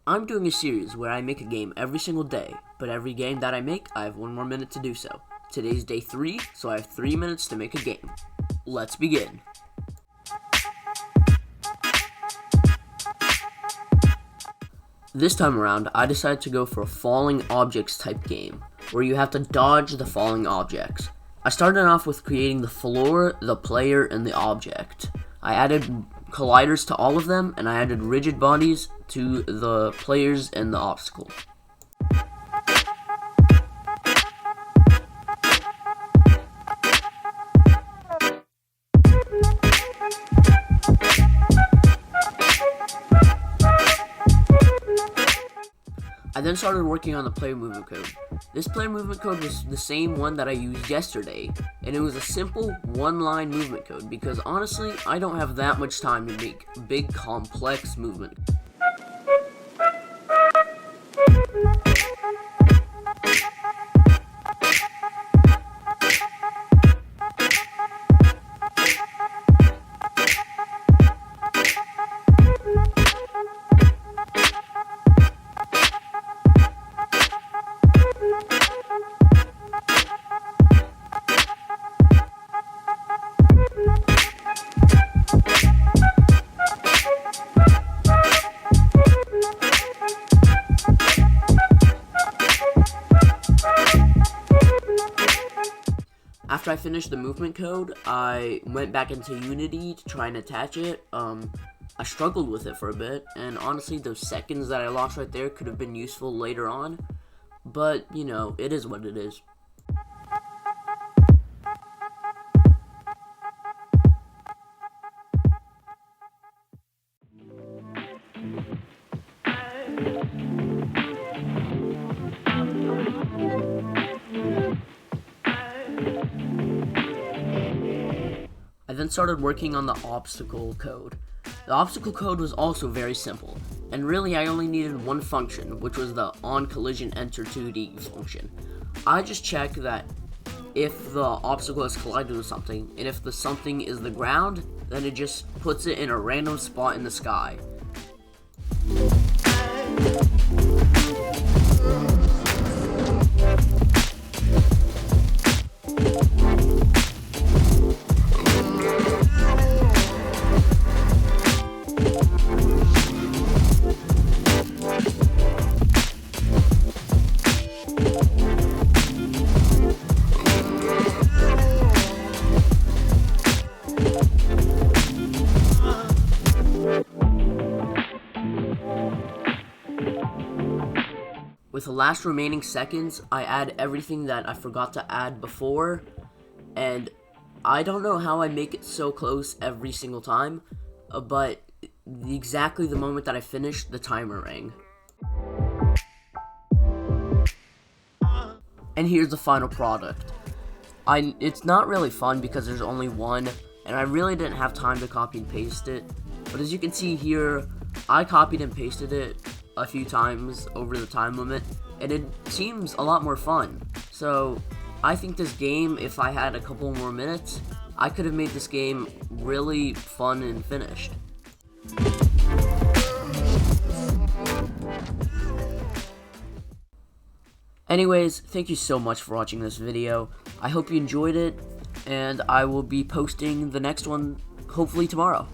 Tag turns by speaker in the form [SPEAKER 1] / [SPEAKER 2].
[SPEAKER 1] I'm doing a series where I make a game every single day, but every game that I make, I have 1 more minute to do so. Today's day 3, so I have 3 minutes to make a game. Let's begin. This time around, I decided to go for a falling objects type game, where you have to dodge the falling objects. I started off with creating the floor, the player, and the object. I added colliders to all of them, and I added rigid bodies to the players and the obstacle. I then started working on the player movement code. This player movement code was the same one that I used yesterday, and it was a simple one-line movement code because honestly, I don't have that much time to make big, complex movement. After I finished the movement code, I went back into Unity to try and attach it. I struggled with it for a bit, and honestly, those seconds that I lost right there could have been useful later on, but, you know, it is what it is. I then started working on the obstacle code. The obstacle code was also very simple, and really I only needed one function, which was the onCollisionEnter2D function. I just check that if the obstacle has collided with something, and if the something is the ground, then it just puts it in a random spot in the sky. With the last remaining seconds, I add everything that I forgot to add before, and I don't know how I make it so close every single time, but exactly the moment that I finished, the timer rang. And here's the final product. It's not really fun because there's only one, and I really didn't have time to copy and paste it, but as you can see here, I copied and pasted it a few times over the time limit, and it seems a lot more fun. So I think this game, if I had a couple more minutes, I could have made this game really fun and finished. Anyways, thank you so much for watching this video. I hope you enjoyed it, and I will be posting the next one hopefully tomorrow.